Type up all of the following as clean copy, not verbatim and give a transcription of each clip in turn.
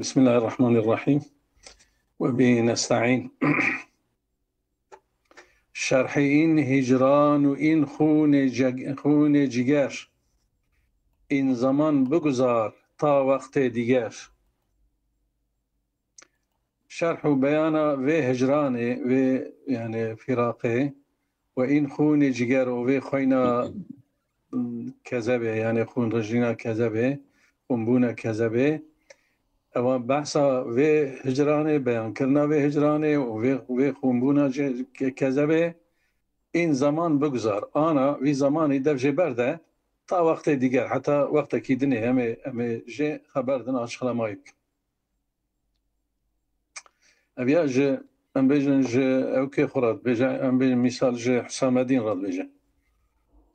بسم الله الرحمن الرحيم وبه نستعين. شرح این هجران و این خون جگر، این زمان بگذار تا وقت دیگر. شرح و بیان و هجران و یعنی فراقه و این خون جگر و خوینا کذبه، یعنی خون رجینا کذبه، خونبونا کذبه. اما بحثا و هجرانه بیان کرنا و هجرانه و خونبونا کذبه. این زمان بگذار آنا وی زمانی دفجه برده تا وقت دیگر، حتی وقت کی دنه همه جه خبر دن آشخلا مایک. اویا جه ام بیجن جه او که خورد بیجن ام بیجن مثال جه حسام الدین راد بیجن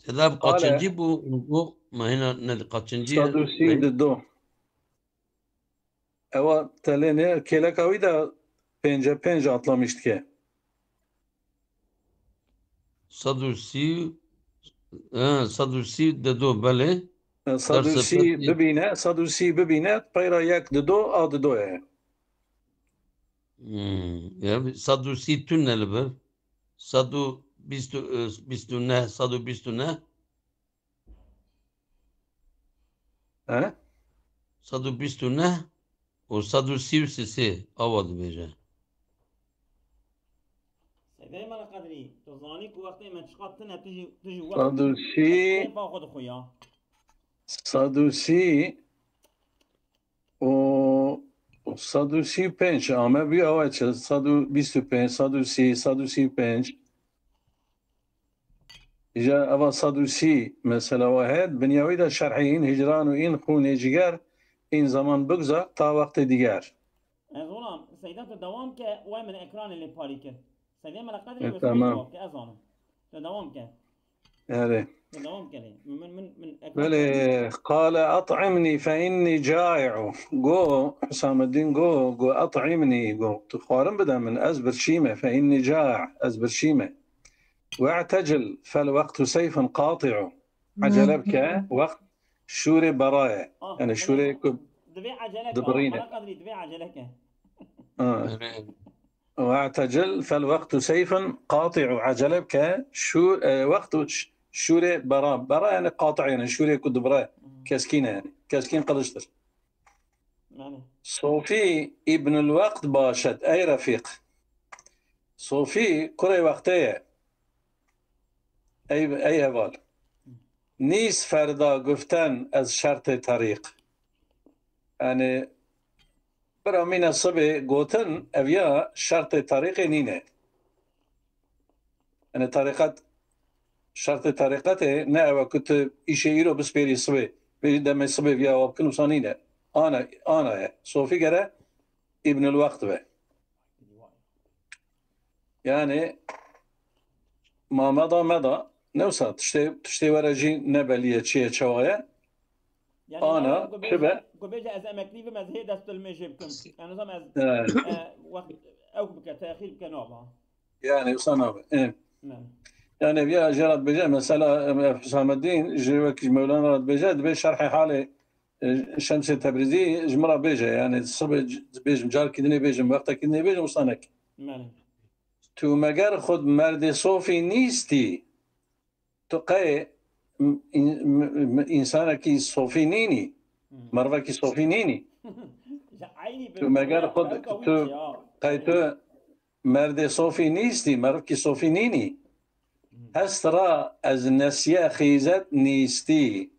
تذهب قاتشنجي بو ما هنا ندي قاتشنجي صادوسی دو اوا تلینه کلک اوی دا پنج atlamıştı که صدوسی دو بله صادوسی ببینه پیرا یک دو آد دوه yani صدوسی tünneli bir صدو بیستو نه صدو بیستو نه صدو بیستو نه و صدو سی آواده بیجه دائما قدري تظاني كو وقت ما تشقطنا تجي وقت صادوسی باخذ خويا صادوسی و صادوسی پنج اما بی آواز صدو بیستو پنج صادوسی پنج إجا أبا صادوسي مثلا واحد بنياوي دا شرحيين هجران وإن خون جيجار إن زمان بگذار تا وقت دیگر. غلام سيدات الدوام ك ومن إكران اللي باريك سيدات من قدري تمام كأذانه الدوام ك يعني الدوام كلي من بل قال أطعمني فإني جائع. جو حسام الدين جو أطعمني جو تخارم بدا من أزبر شيمة فإني جائع أزبر شيمة واعتجل فالوقت سيف قاطع. عجلبك وقت شوري برايا يعني شوري دبي عجلك دبرينة قدري دبي عجلك واعتجل فالوقت سيف قاطع. عجلبك شو وقت شوري برا يعني قاطع يعني شوري كدبرا كاسكينة يعني كاسكين قلشتر. صوفي ابن الوقت باشد أي رفيق صوفي كري وقتيه ای اول نیست فردا گفتن از شرط طریق، یعنی برای من صبح گوتن اویا شرط طریق نینه، یعنی طریقت شرط طریقت نه او کت ایشه ای رو بسپری صبح دم صبح بیا و بکن وسانینه آنا صوفی گره ابن الوقت به یعنی ما مضى نوصل تشتي ورجي نبليه تشي تشوايا يعني انا شبه كوبيجا از امكليف ما زهي دست الميجي بكم يعني نظام از وقت او بك تاخير بكنوبه يعني وصنابه نعم يعني بيا جرد بجا مسألة حسام الدين جوك مولانا رد بجا دبي شرح حالي شمس التبريزي جمرة بيجا يعني الصبح بيج مجار كدني بيج وقتها كدني بيج وصنك نعم تو مگر خود مرد صوفي نیستی تقي إنسان كي صوفي نيني مرة كي صوفي نيني تو مگر خود تو قيتو مرد صوفي نيستي مرة كي صوفي نيني هسترا از نسيا خيزت نيستي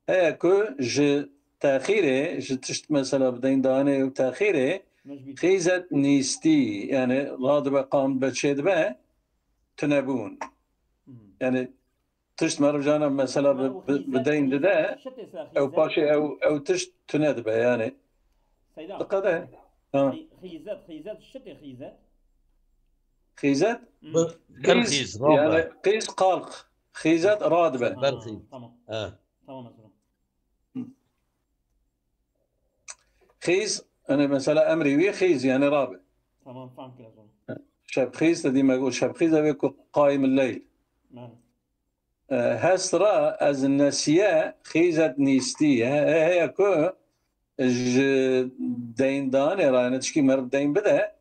هيكو ج تأخيره ج تشت مثلا بدين دانه وتأخيره خيزت نيستي يعني غاضب قام بتشيد به تنبون يعني تشت مرجانا مثلا بدين ده او باشي او تشت تندبه يعني قده خيزت الشتي خيزت قيس يعني قيس قالق خيزت رادبه برخي تمام تمام خيز انا مثلا امري وي خيز يعني رابع تمام فهمت كده شاب خيز تدي ما اقول شاب خيز بيكون قائم الليل هسترا از النسياء خيزت نيستي هي كو دين داني رانا تشكي مرب دين بدا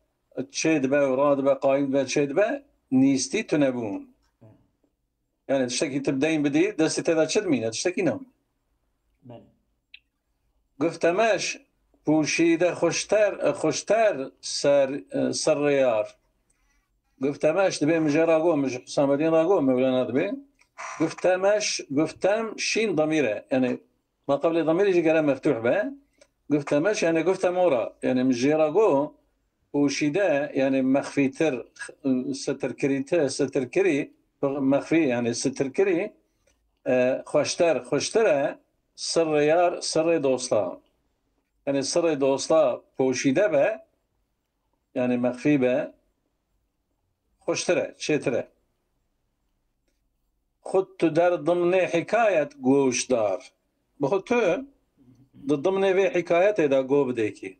تشيد با وراد با قايم با تشيد با نيستي تنبون يعني تشتكي تبدين بدي دستي تدا تشد مين تشتكي نوم قفت ماش بوشيده خوشتر سر ريار قفت ماش تبي مجا راقو مش حسام الدين راقو مولانا تبي قفت ماش قفتم شين ضميره يعني ما قبل ضمير يجي كلام مفتوح به قفت ماش يعني قفت مورا يعني مجي راقو وشيده يعني مخفي تر ستر كري مخفي يعني ستر كري خوشتره سر ريار سر دوستا يعني سر دوستا پوشیده به يعني مخفي به خوشتره چتره خود در ضمن حكاية گوش دار بخود تو ضمن في حكاية دا گو بديكي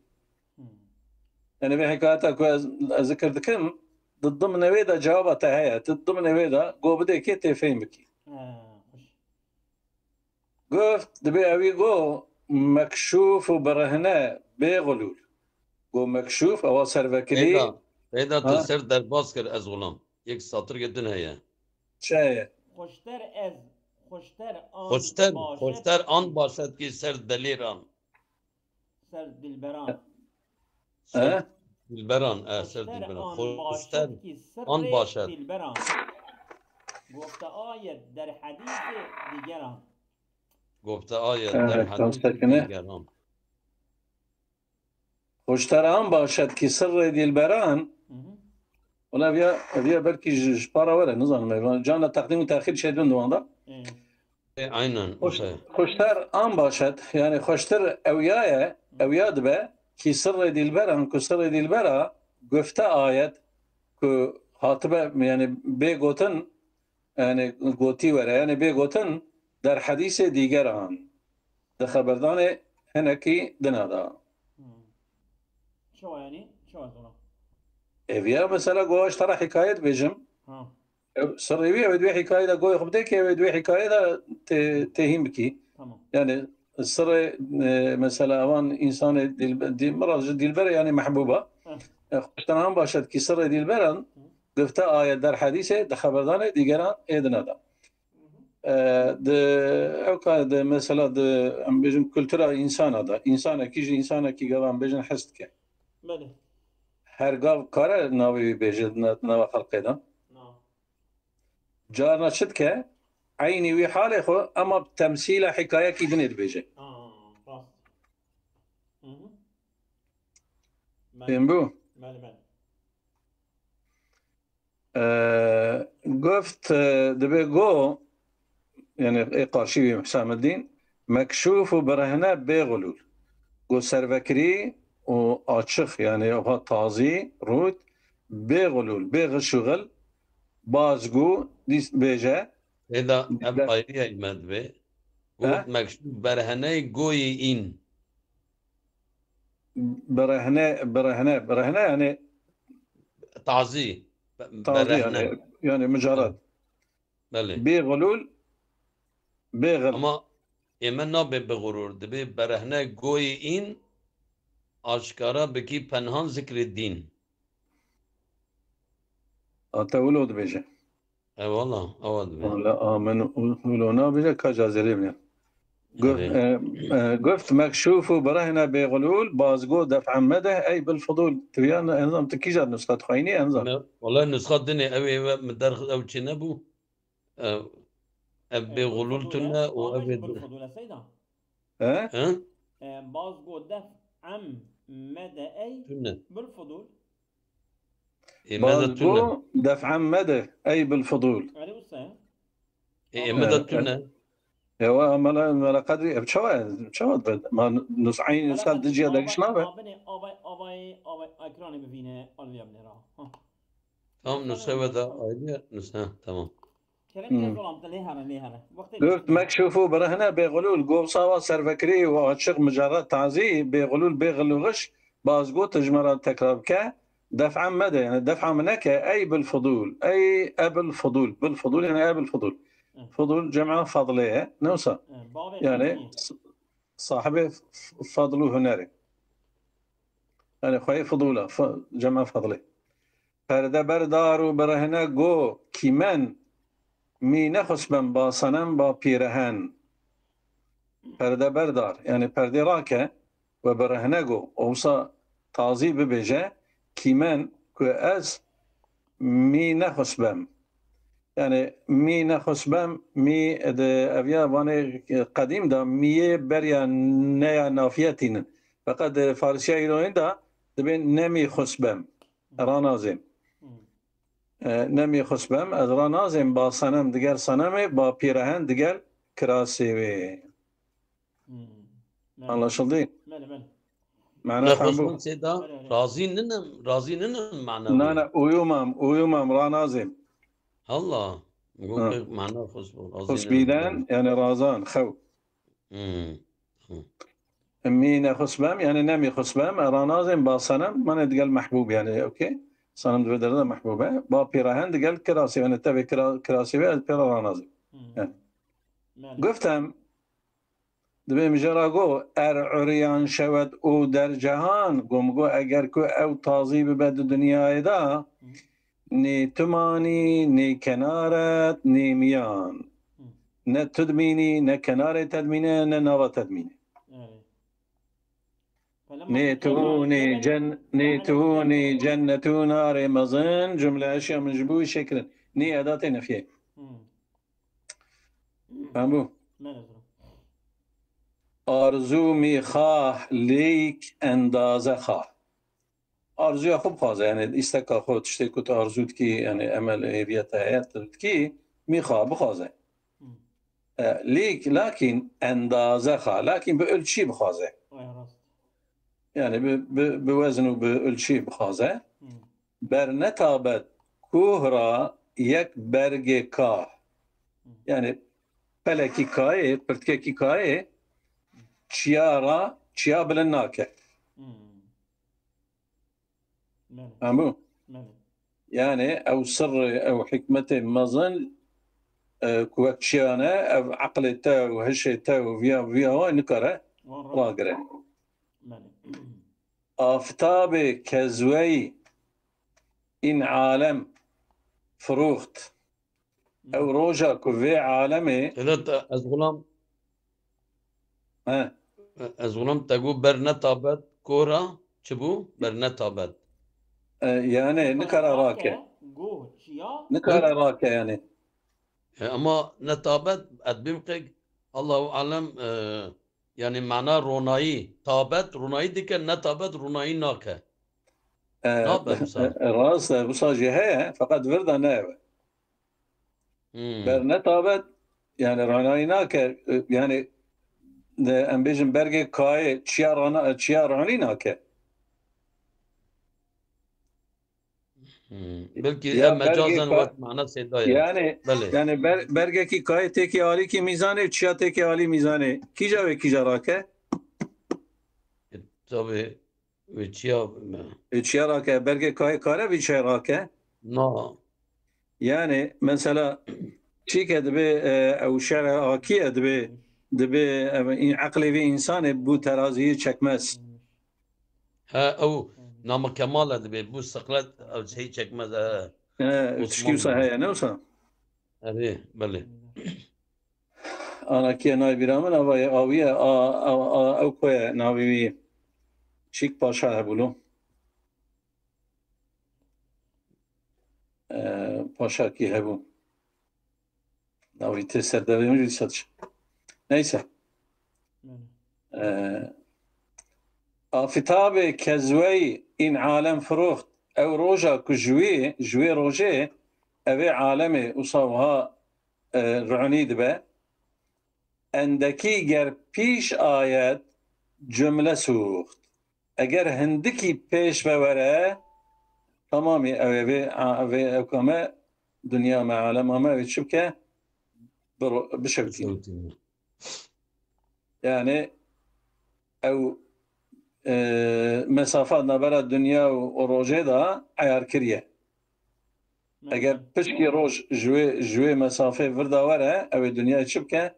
يعني في حكاية اكو ذكر ذكرم ضمن في دا جوابته هي ضمن في دا گو بديكي تفهم بكي قفت دبي اوي گو مكشوف وبرهنه بغلول گو مكشوف او سرفكري هيدا تسر در باز كر از غلام یک سطر جدا هي شاية خوشتر آن باشد که سر دلیران سر دلبران دلبران سر دلبران خوشتر آن باشد دلبران گفته آیت در حدیث دیگران گفته آیت در حدیث دیگران خوشتر آن باشد که سر دلبران ولا بيا بركي جبارة ولا نظام جانا تقديم وتأخير شيء دون دواندا aynen خوشتر آن باشد يعني خوشتر اويا دبه كي سر دلبران كو سر دلبرا گفته آيت كو هاتبه يعني بيگوتن يعني گوتي وره يعني بيگوتن در حديث دیگران ده خبردان هنكي دنادا شو يعني شو هذا اويا مثلا گوش ترى حكاية بيجم سريوية بدوي حكاية قوي خبدك بدوي حكاية تهم بكي يعني السر مثلا اوان انسان دي مرض دلبر يعني محبوبة خشتنام باشد كي سر دلبران قفتا آية در حديثة ده خبردانه دیگران ايدنا دا اوكا ده مثلا ده ام بيجن كولتورا انسان دا انسان كيجي انسان كي قوان بيجن حست كي هر گاو کاره ناوی بیجد ناو خلقی دا جارنا شد که عینی وی حاله خو اما بتمثیل حکایه کی دنید بیجه فهم بو گفت دبی گو يعني قارشي حسام الدين مكشوف وبرهنه بغلول گو سرفكري وآتشخ يعني أبها تازي رود بغلول بغشغل بازگو ديس بيجا هذا أبقى إيماد به قلت مكشوف برهنه گوي إن برهنه يعني تعزي يعني مجرد بغلول بغل أما إيمانا بغرور دبي برهنه گوي إن آشکارا بکی پنهان ذکر الدین تولود بيجي اي والله اود بيجي لا من ولونا بيجي كجازري بني قفت مكشوف وبرهنه بغلول بازقو دفع مده اي بالفضول تبيان نظام تكيجا نسخه خويني نظام والله النسخه دني اوي مدرخ او تشنبو ابي غلول تنا وابي بالفضول سيدا بازقو دفع مدى أي بالفضول بازقو دفع مدى أي بالفضول علي وصيه مدى التنة هو ما قدري بشواد ما نصعين نسال دجيا داكش نابه أبي أكراني بفينه أولي أبني راه تمام نسوي ذا أيديا تمام قلت مكشوفو برهنه بغلول قوم صاوا سرفكري وشغ مجرد تعزي بغلول بغلوغش بازقو تجمرة تكرابك دفعا مدى يعني دفعا منك أي بالفضول أي أبل فضول بالفضول يعني أبل فضول فضول جمع فضلية نوصى يعني صاحب فضل هنري يعني خوي فضوله جمع فضله فرده بردارو برهنه گو کیمن می نخسبن با صنم با پیرهن پرده بردار يعني پرده راكه و برهنه گو اوسا تازی ببیجه کیمن که از می نخسبم يعني مي نخسبم مي أبيا واني قديم دا مي بريا نيا نافيتين فقد فارسيا يلوين دا دبين نمي خسبم رانازم نمي خسبم از رانازم با صنم دقال صنمي با بيرهن دقال كراسي الله شلدين معناه فهمو سيدا راضي ننم معناه لا ويومام رانازم الله يقول معناه خسبيدان يعني رازان خو مين خسبام يعني نمي خسبام رانازم با صنم من تقال محبوب يعني اوكي صنم بدر محبوبه با بيرهن تقال كراسي يعني تبي كراسي بيرا رانازم يعني گفتم دبي مجراغو عريان شود او در جهان گمگو اگر کو او تازی بد دنیای دا ني تماني ني كنارة ني ميان نا تدميني نا كنارة تدميني نا نوى تدميني ني جنة نار مظن جملة أشياء من جبوي شكل ني أداة نفيه فهمو آرزو میخواه لیک اندازه خواه آرزوی خوب خواه يعني استکا خود تشتی کت آرزود کی يعني عمل ایویت حیات کی میخواه بخواه لیک لكن اندازه خواه لكن بölçü بخواه يعني بوزن و بölçü بخواه بر نتابت کوه را یک برگ کاه يعني پلکی کاه پرتکی کاه چیا بلناکه فهمو يعني او سر او حكمة مظن كوكشيانه او عقلته وهشته وفيا هو نكره راقره آفتاب كزوي إن عالم فروخت او روجا كوفي عالمي إذا از غلام تقول برنتابت كورا شبو برنتابت يعني نكر راكه نكر راكه يعني اما نتابت ادبمقق الله اعلم يعني معناه روناي تابت روناي ديك نتابت روناي ناكه راس بصاجي هي فقط ورده ناوي برنتابت يعني روناي ناكه يعني ام بيجن برگه کای چیا رانی ناکه بلکه مجازن وقت معنی سیدایه يعني برگه کی کای تکی عالی کی میزانه چیا تکی عالی میزانه کی جاوه کی جا راکه tabi چیا راکه برگه کای کاره وی چیا راکه نه يعني مثلا چی که دبی او شرع آکیه دبي عقلي في انسان بو ترازي چكمس ها او نام كمال دبي بو استقلال او شيء چكمس تشكيوسا هي نوسا ابي بله انا كي ناي بيرامن اويه او كوي ناوي شيك باشا هبولو باشا كي هبو ناوي تسر دبي مجي ساتش نيسه آفتاب كزوي إن عالم فروخت أو روجا كجوي روجي أبي عالمي أصابها رعني دبا عندكي جر بيش آيات جملة سوخت أجر هندكي بيش بورا تمامي أبي أكما دنيا مع عالم ما بتشبكه بشبكي يعني او مسافات نبرا الدنيا وروجي دا عيار كريه اگر پشکی روج جوی مسافه وردا وره او دنیا چبکه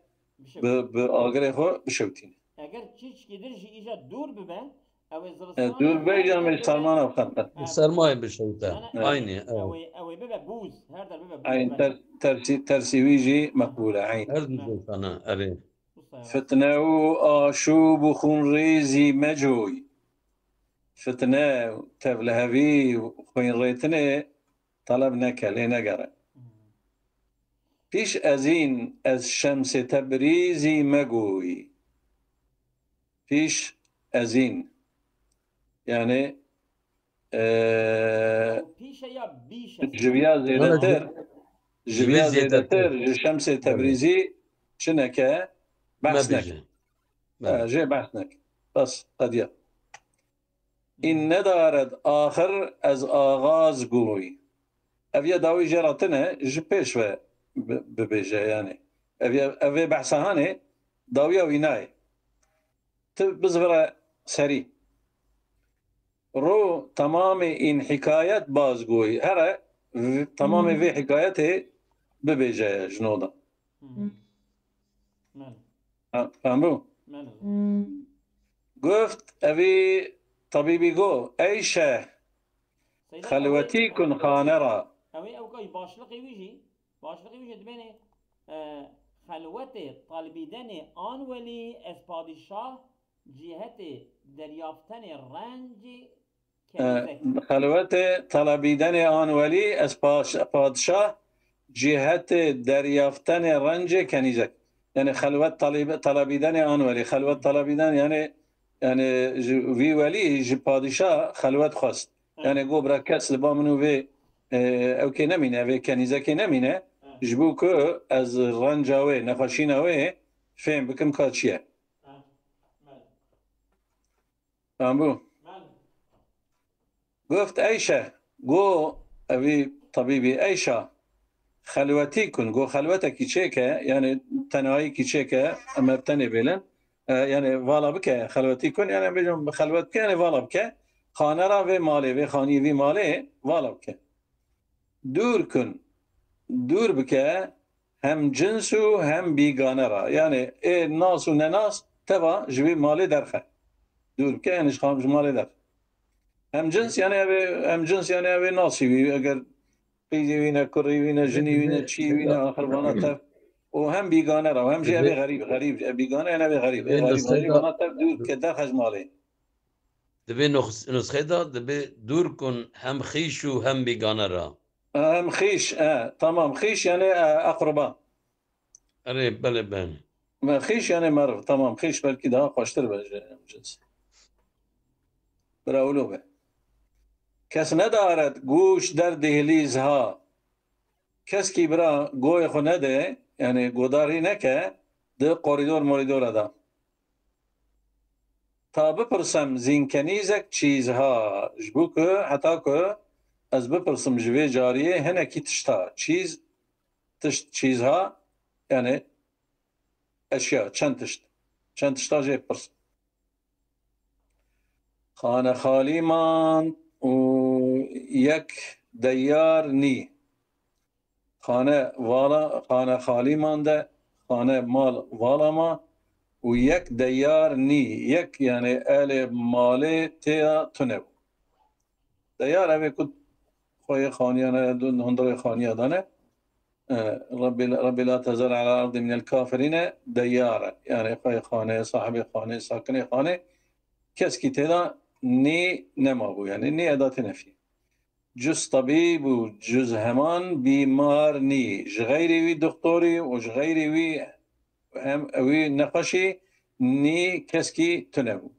به آگره خو بشوتین اگر چیچ کی درجی ایجا دور ببه او دور بیجان می سرمان افخنده سرمایه بشوته aynı او ببه بوز هر در ببه عين بوز ترسيويجي مقبولة عين her düzey sana اري فتناو آشوب وخون ريزي مجوي فتناو تبلهبي وخين ريتني طلبنا كالي نقرأ فيش أزين از شمس تبريزي مقوي فيش أزين يعني بيشة يا بيشة جبيا زيدتر شمس تبريزي شنكه بحثنك جي بحثنك بس قد إن ندارد آخر از آغاز قوي أبيا داوي جراتنا جبيش ببيجا يعني أبيا بحثهاني داوية ويناي بزغرة سري رو تمام إن حكايات باز قوي هرا تمام في حكايته ببيجا جنودا فهمو؟ قفت أبي طبيبي قو أيشه خلوتي كن خانرة أوي أوكي باشلقي ويجي دبني خلوتي طالبي دني آن ولي اس پادشاه جهتي دریافتن رنج خلوتي طالبي دني آن ولي اس پادشاه جهت دریافتن رنج کنیزک يعني خلوت طلبیدن آن ولی خلوت طلبیدن يعني وی ولی جی پادشاه خلوت خواست يعني گو برا کس لبا منو وی او که نمینه وی کنیزه که نمینه جبو که از رنج اوه نخوشین اوه فهم بکم که چیه فهم بو گفت ایشه گو اوی طبیبی ایشه خلوتي كن جو خلوتك كيشيكا يعني تناهي كيشيكا اما بتني بيلن يعني فالا بك خلوتي كن يعني بيجون خلوتك يعني فالا بك خانرا في مالي في خاني في مالي فالا بك دور كن دور بك هم جنسو هم بيغانرا يعني ايه ناس ونناس تبا جبي مالي درخه دور بك يعني خامج مالي در هم جنس يعني هم جنس يعني ابي ناسي اگر قيدي وينا كري وينا جني وينا تشي وينا آخر باناتف وهم بيغانه را وهم جي أبي غريب بيغانه أنا أبي غريب باناتف دور كدر خجمالي دبي نسخه دا دبي دور كن هم خيش وهم بيغانه را هم خيش تمام خيش يعني أقرباء اري بله بله خيش يعني مرف تمام خيش بلكي ده خوشتر بجنس براولو به کس ندارد گوش در دهلیز ها کس کی برا گوی خو نده یعنی گوداری نکه ده قوریدور موریدور ادا تا بپرسم زین کنیزک چیزها جبو که حتی که از بپرسم جوی جاریه هنه کی تشتا تشت چیزها یعنی اشیا چند تشتا جه پرسم خانه خالی ماند و یک دیار نی خانه خالی مانده خانه مال والا ما و یک دیار نی یک یعنی اهل مال تیا تونه دیار اوی کد خوی خانیانه دون هندر خانیه دانه ربي لا تزال على الأرض من الكافرين ديارا يعني خوي خانه صاحب خانه ساكن خانه کس کی تدا نی نمابو يعني نی ادات نفی جز طبيب و جز همان بیمار نی غیری وی دکتوری و غیری وی نقشی نی کس کی تنبو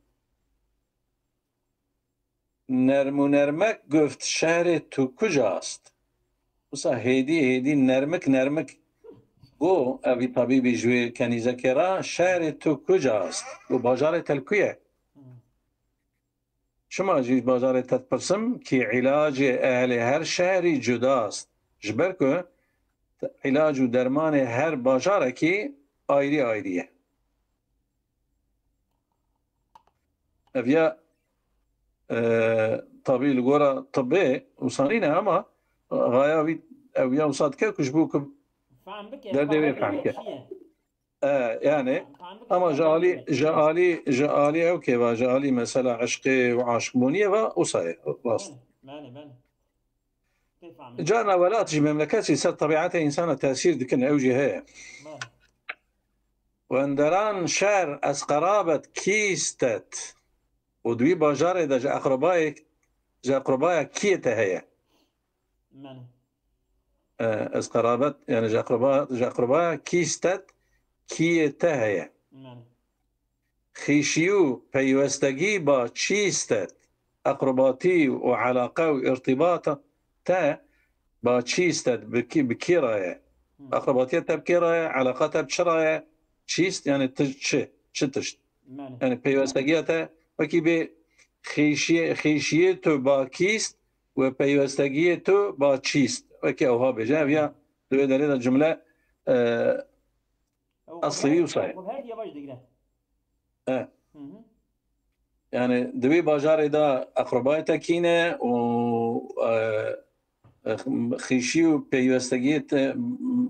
نرمک گفت شهر تو کجاست بسا هیدی نرمک گو اوی طبیبی جوی کنیزه کرا شهر تو کجاست و باجار تلکویه شما جی بازار تتپرسم که علاج اهل هر شهری جداست جبر که علاج و درمان هر بازار کی آیریه اویا طبیل گورا طبی وصانینه اما غایا اویا وصاد که کشبو که فهم بك در دوی فهم که يعني اما جالي اوكي با جالي مثلا عشقي وعاشق بونيه وصاي خلاص جانا ولا تجي مملكتي سر طبيعتها انسان تاثير ديك اوجي هي واندران شهر از قرابه كيستت ودوي باجار دا جا اقربايا كيته هي از قرابه يعني جا اقربايا كيستت كيته هي خيشيو بيوستجي با تشيستت اقرباتي وعلاقه وارتباطه تا با تشيستت بكيرايه اقرباتيتها بكيرايه علاقتها بشرايه تشيست يعني تشتشت يعني بيوستجيتها وكي بي خيشيتو با كيست وبيوستجيتو با تشيست وكي اوها بجابيا دوي دليل الجمله اصلي وصحيح يعني دوي باجار دا اقربائتا كينه و خيشيو بيوستجيت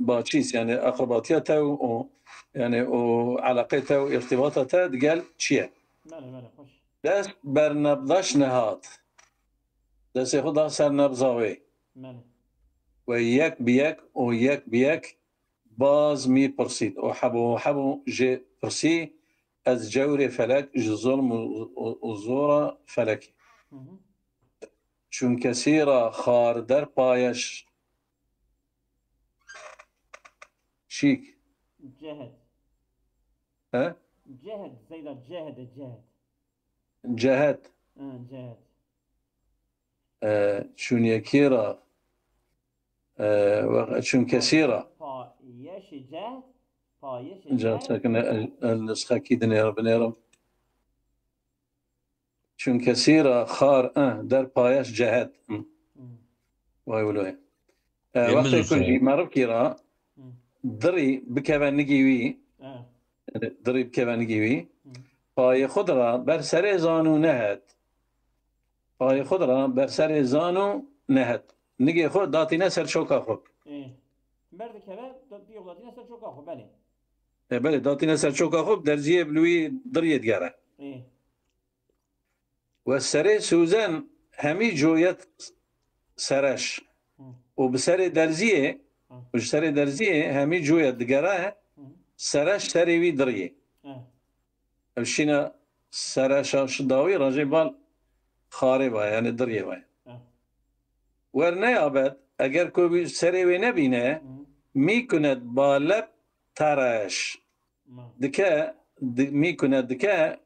باتشيس يعني اقرباتيته يعني وعلاقته وارتباطته قال شيء دست بر نبضش نهاد دست ياخدها سر نبضاوي وياك بيك باز مي برسيد وحبو جي برسي از جور فلك ظلم وزورة فلكي چون كثيرة خار در پایش شيك جهد ها جهد سيدة جهد جهد چون يكيرا چون كثيرة پایش جهد جهد ساكن النسخة كي دنيا بنيرم چون كثيرة خار در پایش جهد واي ولوي وقت يكون جي معروف كيرا دري بكبان نجيوي دري بكبان نجيوي پای خضرة برسر زانو نهد پای خضرة برسر زانو نهد نجي خود داتينا سر شوكا خود مرد كباب داتينا سر شوكا خود بله داتينا سر شوكا خود درزيه بلوي دريت جاره والسري سوزن همي جويت سرش وبسري درزيه وشسري درزيه همي جويت جاره سرش سري وي دريه الشينا سرش شداوي رجبال خاربه يعني دريه باي ورنه ابد اگر کوئی سری وی نبینه میکند بالب ترش دکه میکند دکه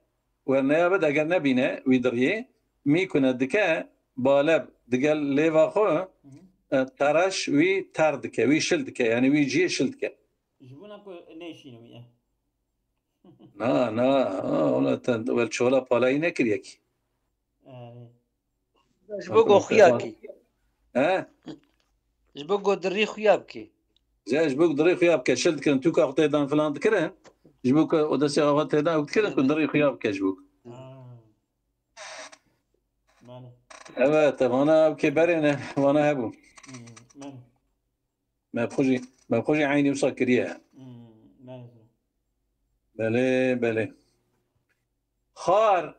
ورنه ابد اگر نبینه وی دریه میکند دکه بالب دگل لیوا خو ترش وی تر دکه وی شل دکه يعني وی جي شل دکه جبونا کو نيشينو يا ولا والشولا بالاي نكريك جبوكو خياكي جبوك دري خيابكي جبوك دري خيابك شلت كن توكا قطيدان فلان ذكرن جبوك ودسي قطيدان وذكرن كن دري خيابك جبوك انا كبرنا وانا هبو ما بخوجي عيني وسكريها بله خار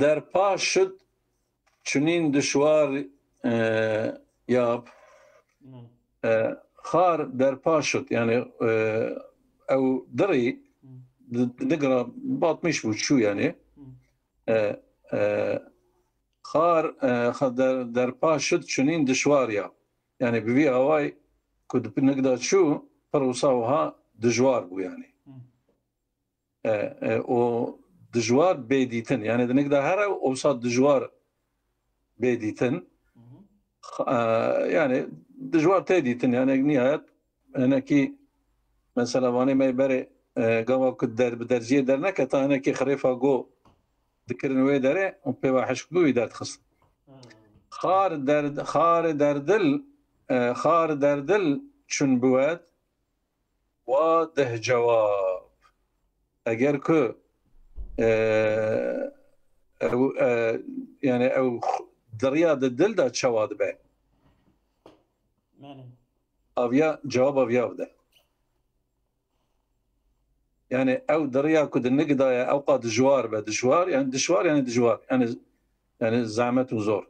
در پا شد چنین دشوار ياب خار در پا شد يعني او دري نقرا باط مش شو يعني خار در پا شد چنین دشوار ياب يعني ببي هواي كنت نقدر شو فروصاوها دجوار بو يعني و دجوار بيديتن يعني نقدر هرا وصاد دجوار بيديتن يعني دجوار تيديتن يعني نهاية أنا كي مثلا واني ما يبري قام كنت بدرجية درنا كتا أنا كي خريفة جو ذكرن وي دري وبيبا حشكو يدار تخص خار در دل چون بود واده جواب اگر که يعني او درياد الدل دا تشواد به اويا جواب اويا ده يعني او دريا كود النقدا او قاد جوار بدجوار يعني دشوار يعني دجوار يعني زعمت وزور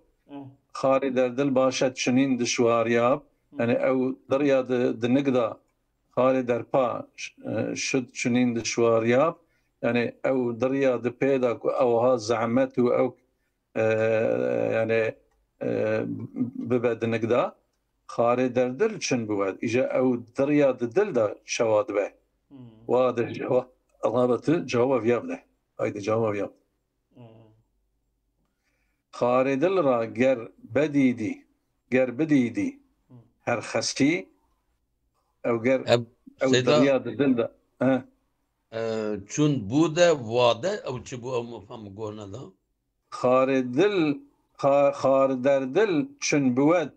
خاري در دل باشد شنين دشوار ياب يعني او دريا النقدا خاري در با شد شنين دشوار ياب يعني او دريا بيدا او ها زعمت او يعني ببعد النقدا خاري در دل شن بود اجا او دريا دل دا شواد به واضح جواب رابط جواب يابله هيدي جواب ياب خاري دل را گر بديدي هر خسي او گر او دريا دل دا چون بوده واده او چه بو او مفهم گونه دا خار در دل چون بود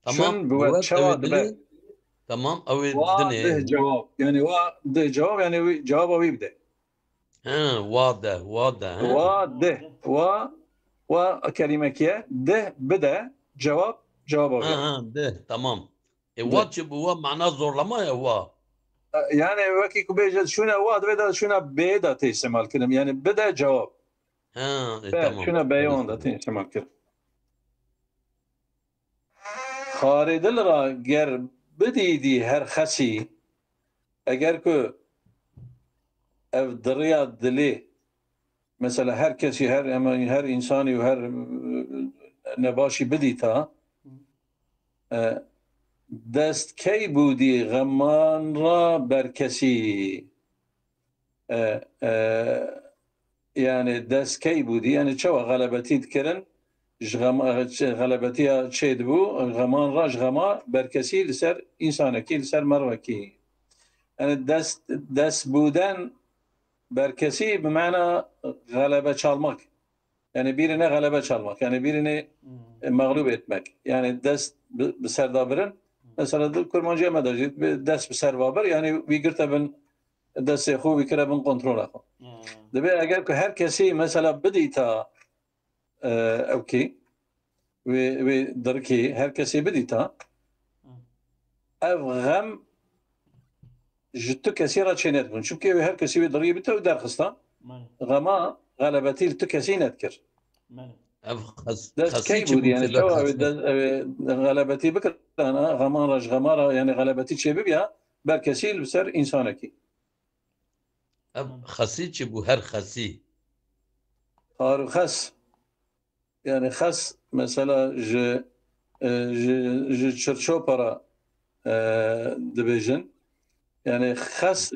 تمام بود شواد به تمام او واضح جواب يعني واضح جواب يعني جوابه ويبدا واضح واضح وكلمة كيا ده بدا جوابه ده تمام واجب هو معناه زورلما هو يعني وكي كبيجة شنو واضح بدا شنو بدا تستعمل كلمة يعني بدا جواب تمام شنو بيان ده تستعمل كلمة خارد را گر بدیدی هر خسی اگر که او دریا دلی مثلا هر کسی هر انسانی و هر نباشی بدیتا دست کی بودی غمان را بر کسی يعني دست کی بودی يعني چه غلبتی کرن غلبتي شيد بو غمان راج غما بركسي لسر انسانكي لسر مروكي يعني دست بودن بركسي بمعنى غلبة çalmak يعني birine غلبة çalmak يعني birine مغلوب etmek يعني دست بسر دابرن مثلا كرمانجي ما دجيت دست بسر بابر يعني ويقرت بن دست خو ويكره بن كنترول اخو دبي اگر که هر کسی مثلا بديتا اوكي ودركي هر كسي بديتا غم جتو كثيرة شينات بون شوف كيف هر كسي بدري بتا ودار خستا غما غلبتي لتو كسي نذكر خسي بودي يعني شو غلبتي بكر انا غمارة يعني غلبتي شباب يا بركسي بسر انسانكي خسي شبو هر خسي هار خس يعني خس مثلا ج تشرشو برا دبيجن يعني خس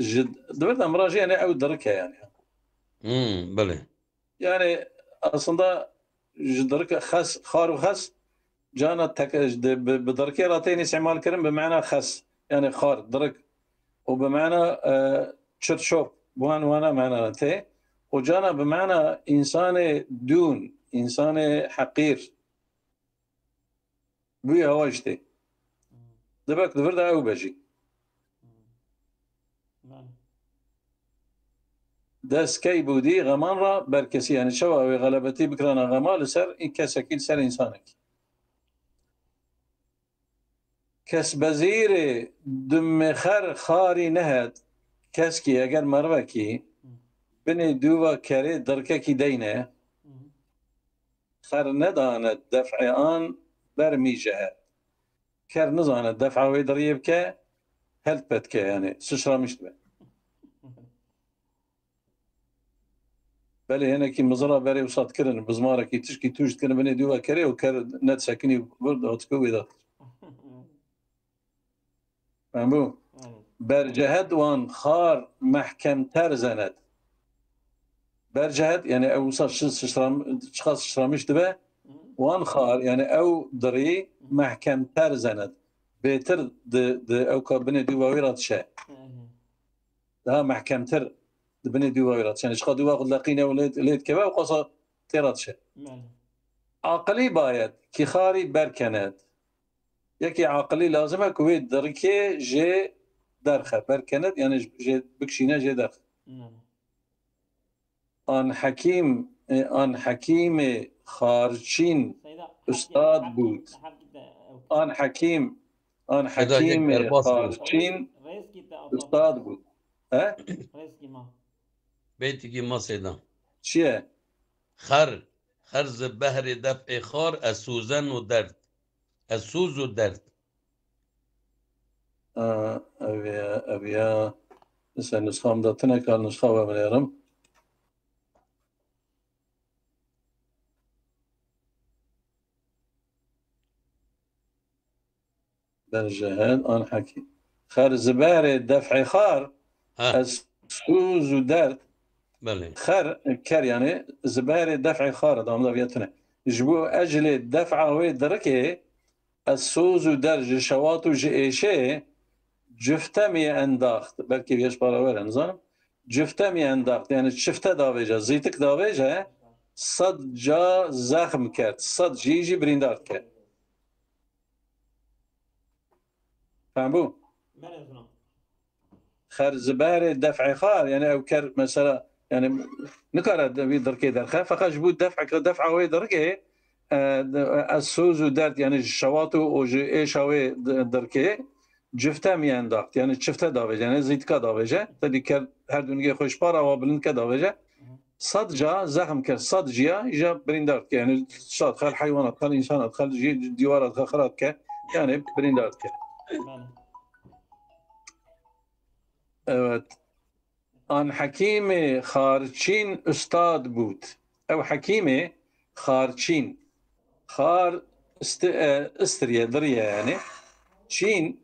دبرت امراجي يعني او دركه يعني بله يعني اصلا دركه خس خار وخس جانا بدركه راتين استعمال كرم بمعنى خس يعني خار درك وبمعنى تشرشو وانا معنى تي وجانا بمعنى انسان دون انسان حقير بويا هواجتي دبك دبردا او بجي داس كي بودي غمان را بركسي يعني شو او غلبتي بكرانا غمال سر ان كسكيل سر انسانك كس بزير دم خر خاري نهد كسكي اگر مروكي بني دووا كاري درككي دينه خر نداند دفع آن برمی جهد کر نزاند دفع و دریب که هلت بد که يعني سشرا مشتبه بله هنا كي مزرعة بري وصاد كرن بزمارة كي تشكي توجد كرن بني دووا كري وكر ند ساكني برد هتكوي ده فهمو برجهد وان خار محكم ترزند برجهد يعني او صار شخص شرامش دبه وان خار يعني او دري محكم ترزند بيتر او كابني دوائرات شيء ده محكم تر بني دوائرات يعني شخص دوا لقينا وليد كبا وقصا تيرات شيء عقلي بايد كي خاري بركند يكي عقلي لازمه كويت دركي جي درخه بركند يعني جي بكشينا جي درخه آن حکیم خارچین استاد بود آن حکیم خارچین استاد بود ها رزقي ما بيتي ما سيدا چیه؟ خرز بهر دفع خار السوزن ودرد السوز ودرد اویا مثلا نسخه هم داتنه که نسخه و بلیارم در جهل آن حكي خرز بهر دفع خار السوز ودرد بله خر كر يعني زبار دفع خار دام ضبيتنا جبو أجل دفع ودركه السوز درج شواط جيشه جفتمي انداخت بلكي بيش باراوير نظام جفتمي انداخت يعني شفته داويجا زيتك داويجا صد جا زخم كرت صد جيجي بريندارت كرت فهمبو خر زبار دفع خار يعني او كر مثلا يعني نكرة دركي درخه فقط جبود دفع وي دركي السوز ودرت يعني الشواطو ايش هوي دركي جفته ميان داخت يعني شفته داوجه يعني زيت کا داوجه تدي كر هر دونگي خوش پارا و بلند کا داوجه صد جا زخم كر صد جيا جا بريندارت يعني صاد خل حيوانات خل انسانات خل ديوارات خرات ك يعني بريندارت ك آن حکیم خارچین استاد بود او حکیم خارچین خار استریا دریا يعني چین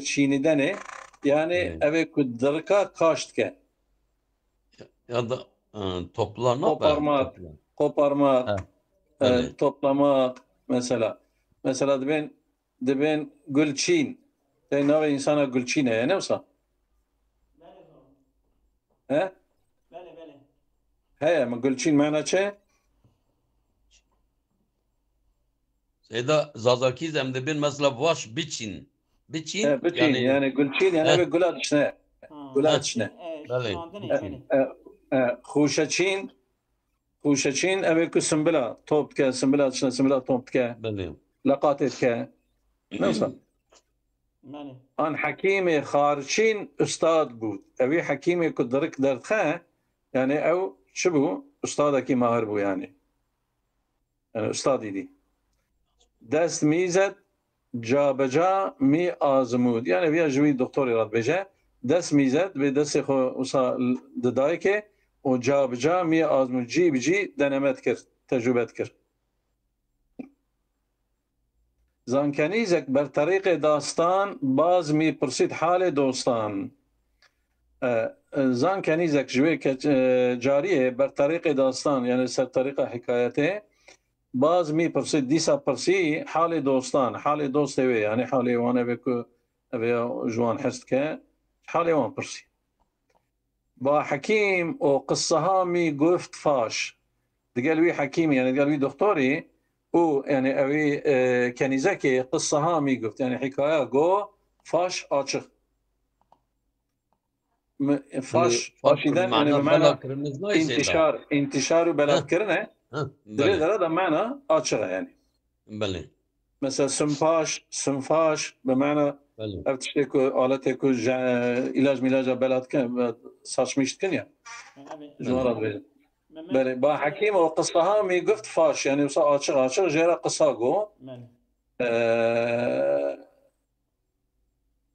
چیندنه yani eve kudurka kaştke ya da toplama koparmak toplamak mesela deben gülçin ne insana gülçine ne olsa ها؟ بله هيا ما قلتشين معنا شيء؟ سيدا زازاكي زم دبين مثلا واش بيتشين بيتشين يعني قلتشين يعني بقولات شنو؟ قولات شنو؟ خوشتشين أبي كسمبلا توب كا سمبلا شنو سمبلا توب كا لقاتت كا نوصل آن حکیم خارچین استاد بود اوی حکیمی که درک دردخه يعني او شبو استادکی ماهر بو يعني استادی دی دست میزد جا بجا می آزمود يعني بیا جوی دکتوری راد بجا دست میزد به دست خو ددای که و جا بجا می آزمود جی بجی دنمت کرد تجربت کرد زانکنیزک بر طریق داستان باز می پرسید حال دوستان زانکنیزک جوی که جاریه بر طریق داستان یعنی سر طریق حکایته باز می پرسید دیسا پرسی حال دوستان حال دوست وی یعنی حال وانه بکو جوان حست که حال وان پرسی با حکیم و قصه ها می گفت فاش دقال وی حکیم يعني دقال وی دکتوری او يعني اوي كنيزكي قصه ها ميقفت يعني حكايه جو فاش اشق فاش فاشيدا يعني بمعنى انتشار وبلاد كرنه دري بمعنى اشق يعني بله مثلا سنفاش بمعنى افتشتكو آلتكو علاج ميلاج بلاد كن ساش ميشت كن جوارات بله با حکیم و قصه ها می گفت فاش یعنی وصا عاشق جرا قصه گو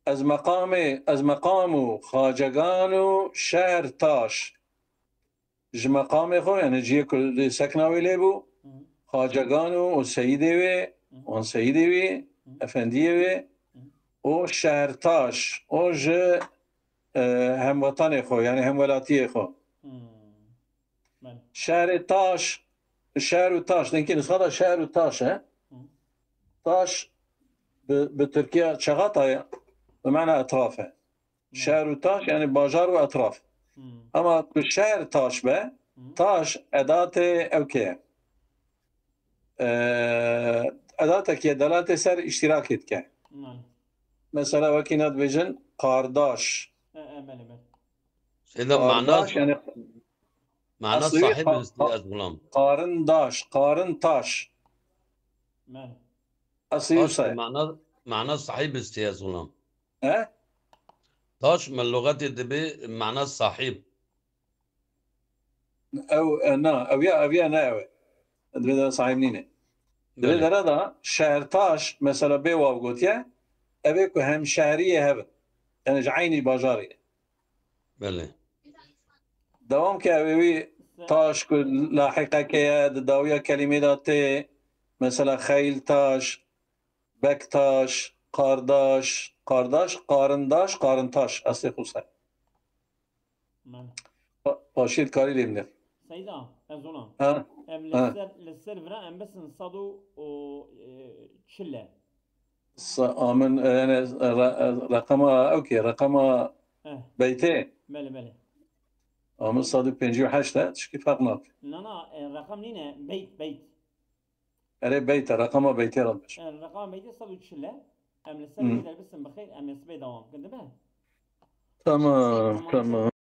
از مقام و خواجگان و شهر تاش مقام خو یعنی جی کل سکناوی لیبو خواجگان و سیدی وی اون سیدی وی افندی وی و شهر تاش و هموطن خو یعنی همولاتی خو شهر تاش شهر و تاش يمكن نسخة شهر و تاش ها تاش بتركيا شغاطة بمعنى أطرافه شهر و تاش يعني باجار وأطراف أما بالشهر تاش به تاش أداة أوكي أداة كي دلالة سر اشتراكت كه مثلا وكينات بيجن قارداش إذا معناه يعني معناه صاحب الاستياز غلام قارن تاش أصلي معناه صاحب الاستياز غلام تاش من اللغات دبي معناه صاحب. او نا اويا نا اوي دبي صاحب نيني دبي بله دردا شهر تاش مثلا بيوا وقوتيا ابيكو هم شهريه هبه يعني عيني باجاري بله دوام كاوي تاش كل لاحقه كيا داويه كلمه داتي مثلا خيل تاش بكتاش قارداش قارنتاش اصلي خصوصا ماله باشير كاري ليمنر سيدا أزونا ها أم ها للسيرفرا أم بس نصادو و تشلة من يعني رقم اوكي رقم اه بيتين ماله من صادق بنجي وحشته تشكي فرقناك نا الرقم نينا بيت أري بيت رقم بيتين ربش الرقم بيت صادو تشلة أم للسيرفرا بس بخير أم يسبي دوام كنت به تمام